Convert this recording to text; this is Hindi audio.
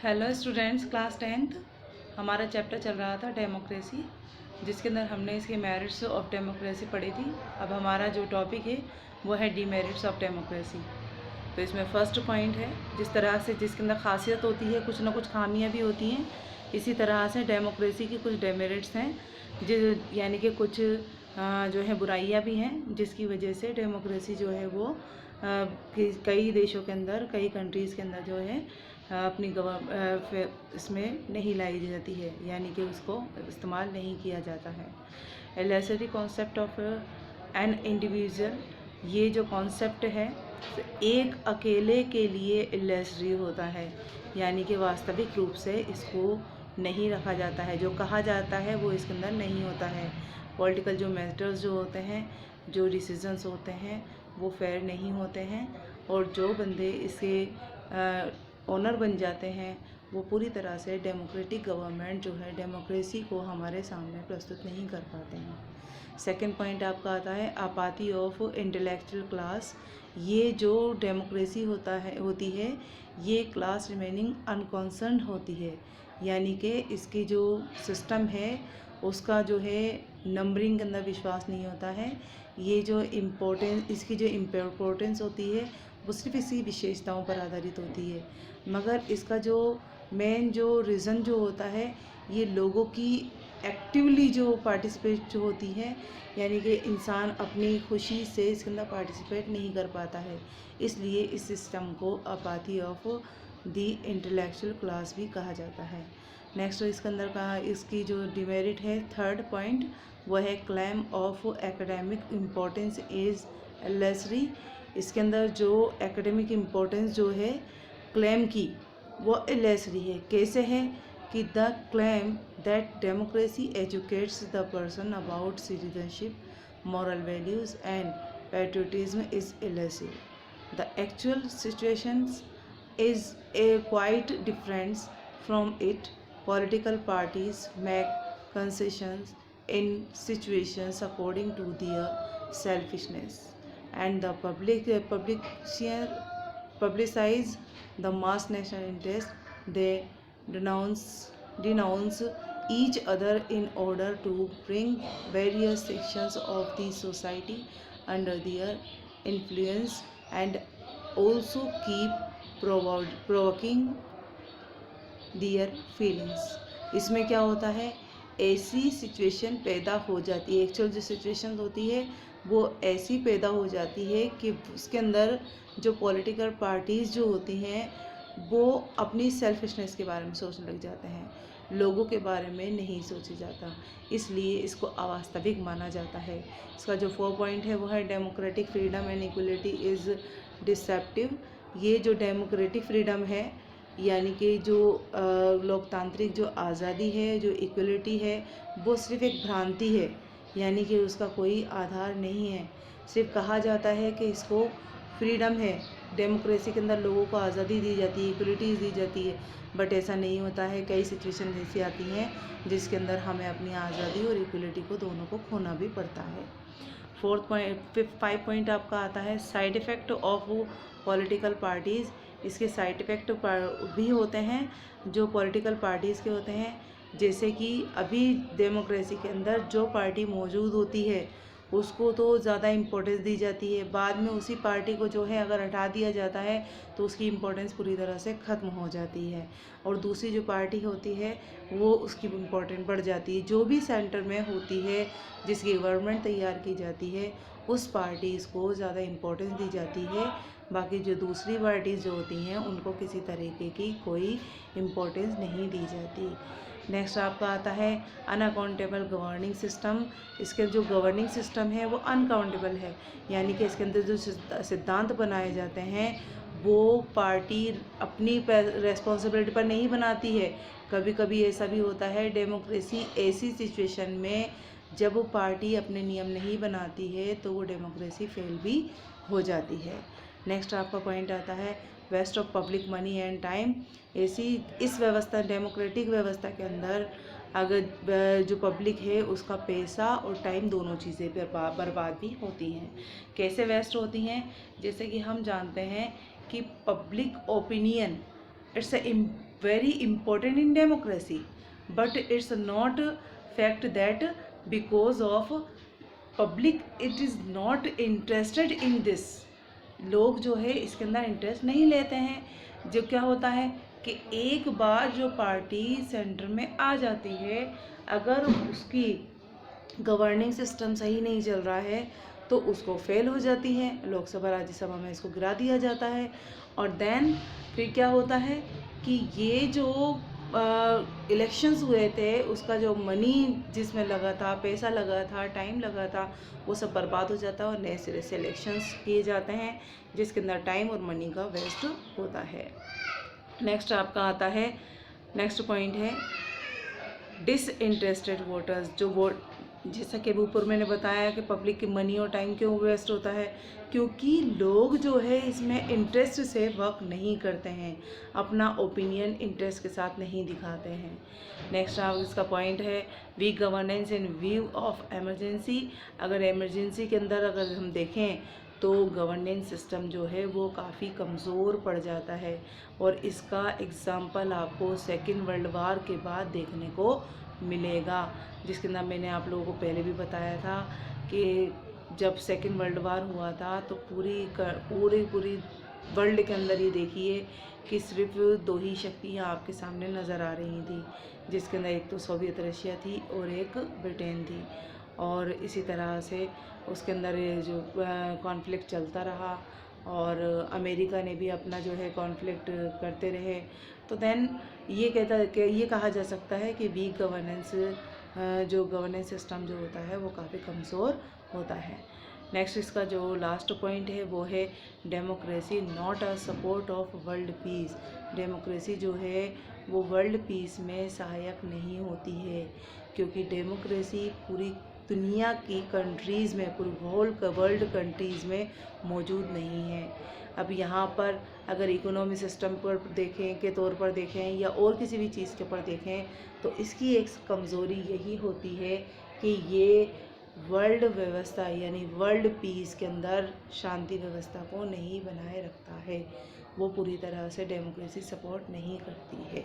हेलो स्टूडेंट्स, क्लास 10th हमारा चैप्टर चल रहा था डेमोक्रेसी, जिसके अंदर हमने इसके मेरिट्स ऑफ डेमोक्रेसी पढ़ी थी। अब हमारा जो टॉपिक है वो है डीमेरिट्स ऑफ डेमोक्रेसी। तो इसमें फर्स्ट पॉइंट है, जिस तरह से जिसके अंदर खासियत होती है, कुछ ना कुछ खामियां भी होती हैं, इसी तरह से डेमोक्रेसी की कुछ डेमेरिट्स हैं, यानी कि कुछ जो है बुराइयां भी हैं, जिसकी वजह से डेमोक्रेसी जो है वो कई देशों के अंदर, कई कंट्रीज़ के अंदर जो है अपनी इसमें नहीं लाई जाती है, यानी कि उसको इस्तेमाल नहीं किया जाता है। एलेसरी कॉन्सेप्ट ऑफ एन इंडिविजुअल, ये जो कॉन्सेप्ट है एक अकेले के लिए इलेसरी होता है, यानी कि वास्तविक रूप से इसको नहीं रखा जाता है। जो कहा जाता है वो इसके अंदर नहीं होता है। पॉलिटिकल जो मैटर्स जो होते हैं, जो डिसीजंस होते हैं, वो फेयर नहीं होते हैं, और जो बंदे इसके ओनर बन जाते हैं वो पूरी तरह से डेमोक्रेटिक गवर्नमेंट जो है, डेमोक्रेसी को हमारे सामने प्रस्तुत नहीं कर पाते हैं। सेकंड पॉइंट आपका आता है अपाथी ऑफ इंटेलेक्चुअल क्लास। ये जो डेमोक्रेसी होती है ये क्लास रिमेनिंग अनकॉन्सर्न्ड होती है, यानी कि इसकी जो सिस्टम है उसका जो है नंबरिंग के अंदर विश्वास नहीं होता है। ये जो इसकी जो इम्पोर्टेंस होती है वो सिर्फ इसी विशेषताओं पर आधारित होती है, मगर इसका जो मेन जो रीज़न जो होता है ये लोगों की एक्टिवली जो पार्टिसिपेट जो होती है, यानी कि इंसान अपनी खुशी से इसके अंदर पार्टिसिपेट नहीं कर पाता है, इसलिए इस सिस्टम को अपाथी ऑफ द इंटेलेक्चुअल क्लास भी कहा जाता है। नेक्स्ट इसके अंदर कहा इसकी जो डिमेरिट है, थर्ड पॉइंट, वह है claim of academic importance is illusory. इसके अंदर जो एकेडमिक इम्पोर्टेंस जो है क्लेम की वो इलेसरी है। कैसे है कि the claim that democracy educates the person about citizenship, moral values and patriotism is illusive. The actual situations is a quite different from it. Political parties make concessions in situations according to their selfishness, and the publicize the mass national interest. They denounce each other in order to bring various sections of the society under their influence, and also keep provoking their feelings. इसमें क्या होता है, ऐसी सिचुएशन पैदा हो जाती है, एक्चुअल जो सिचुएशन होती है वो ऐसी पैदा हो जाती है कि उसके अंदर जो पॉलिटिकल पार्टीज़ जो होती हैं वो अपनी सेल्फिशनेस के बारे में सोचने लग जाते हैं, लोगों के बारे में नहीं सोचा जाता, इसलिए इसको अवास्तविक माना जाता है। इसका जो 4 पॉइंट है वो है democratic freedom and equality is deceptive. ये जो डेमोक्रेटिक फ्रीडम है, यानी कि जो लोकतांत्रिक जो आज़ादी है, जो इक्वलिटी है, वो सिर्फ एक भ्रांति है, यानी कि उसका कोई आधार नहीं है। सिर्फ कहा जाता है कि इसको फ्रीडम है, डेमोक्रेसी के अंदर लोगों को आज़ादी दी जाती है, इक्वलिटीज़ दी जाती है, बट ऐसा नहीं होता है। कई सिचुएशन ऐसी आती हैं जिसके अंदर हमें अपनी आज़ादी और इक्वलिटी को दोनों को खोना भी पड़ता है। 5 पॉइंट आपका आता है side effect of political parties. इसके साइड इफ़ेक्ट भी होते हैं जो पॉलिटिकल पार्टीज़ के होते हैं, जैसे कि अभी डेमोक्रेसी के अंदर जो पार्टी मौजूद होती है उसको तो ज़्यादा इम्पोर्टेंस दी जाती है, बाद में उसी पार्टी को जो है अगर हटा दिया जाता है तो उसकी इम्पोर्टेंस पूरी तरह से ख़त्म हो जाती है, और दूसरी जो पार्टी होती है वो उसकी इम्पोर्टेंस बढ़ जाती है। जो भी सेंटर में होती है, जिसकी गवर्नमेंट तैयार की जाती है, उस पार्टीज़ को ज़्यादा इम्पोर्टेंस दी जाती है, बाकी जो दूसरी पार्टीज़ जो होती हैं उनको किसी तरीके की कोई इम्पोर्टेंस नहीं दी जाती। नेक्स्ट आपका आता है अनअकाउंटेबल गवर्निंग सिस्टम। इसके जो गवर्निंग सिस्टम है वो अनकाउंटेबल है, यानी कि इसके अंदर जो सिद्धांत बनाए जाते हैं वो पार्टी अपनी रेस्पॉन्सिबिलिटी पर नहीं बनाती है। कभी कभी ऐसा भी होता है डेमोक्रेसी ऐसी सिचुएशन में जब वो पार्टी अपने नियम नहीं बनाती है तो वो डेमोक्रेसी फेल भी हो जाती है। नेक्स्ट आपका पॉइंट आता है waste of public money and time. इस व्यवस्था, डेमोक्रेटिक व्यवस्था के अंदर अगर जो पब्लिक है उसका पैसा और टाइम दोनों चीज़ें बर्बाद भी होती हैं। कैसे वेस्ट होती हैं, जैसे कि हम जानते हैं कि public opinion it's very important in democracy, but it's not fact that because of public it is not interested in this, लोग जो है इसके अंदर इंटरेस्ट नहीं लेते हैं। जो क्या होता है कि एक बार जो पार्टी सेंटर में आ जाती है, अगर उसकी गवर्निंग सिस्टम सही नहीं चल रहा है तो उसको फेल हो जाती है, लोकसभा राज्यसभा में इसको गिरा दिया जाता है। और देन फिर क्या होता है कि ये जो इलेक्शंस हुए थे उसका जो मनी जिसमें लगा था, पैसा लगा था, टाइम लगा था, वो सब बर्बाद हो जाता है और नए सिरे से इलेक्शंस किए जाते हैं जिसके अंदर टाइम और मनी का वेस्ट होता है। नेक्स्ट आपका आता है, नेक्स्ट पॉइंट है डिसइंटरेस्टेड वोटर्स। जो वोट, जैसा कि ऊपर मैंने बताया कि पब्लिक की मनी और टाइम क्यों वेस्ट होता है, क्योंकि लोग जो है इसमें इंटरेस्ट से वर्क नहीं करते हैं, अपना ओपिनियन इंटरेस्ट के साथ नहीं दिखाते हैं। नेक्स्ट आप इसका पॉइंट है weak governance in view of emergency. अगर एमरजेंसी के अंदर अगर हम देखें तो गवर्नेंस सिस्टम जो है वो काफ़ी कमज़ोर पड़ जाता है, और इसका एग्ज़ाम्पल आपको सेकेंड वर्ल्ड वार के बाद देखने को मिलेगा, जिसके अंदर मैंने आप लोगों को पहले भी बताया था कि जब सेकेंड वर्ल्ड वार हुआ था तो पूरी वर्ल्ड के अंदर ये देखिए कि सिर्फ दो ही शक्तियाँ आपके सामने नज़र आ रही थी, जिसके अंदर एक तो सोवियत रशिया थी और एक ब्रिटेन थी। और इसी तरह से उसके अंदर ये जो कॉन्फ्लिक्ट चलता रहा और अमेरिका ने भी अपना जो है कॉन्फ्लिक्ट करते रहे। तो देन ये कहा जा सकता है कि वीक गवर्नेंस, जो गवर्नेंस सिस्टम जो होता है वो काफ़ी कमज़ोर होता है। नेक्स्ट इसका जो लास्ट पॉइंट है वो है democracy not a support of world peace. Democracy जो है वो वर्ल्ड पीस में सहायक नहीं होती है, क्योंकि डेमोक्रेसी पूरी दुनिया की कंट्रीज़ में, पूरी होल वर्ल्ड कंट्रीज़ में मौजूद नहीं है। अब यहाँ पर अगर इकोनॉमी सिस्टम पर देखें के तौर पर देखें या और किसी भी चीज़ के ऊपर देखें तो इसकी एक कमज़ोरी यही होती है कि ये वर्ल्ड व्यवस्था यानी वर्ल्ड पीस के अंदर शांति व्यवस्था को नहीं बनाए रखता है, वो पूरी तरह से डेमोक्रेसी सपोर्ट नहीं करती है।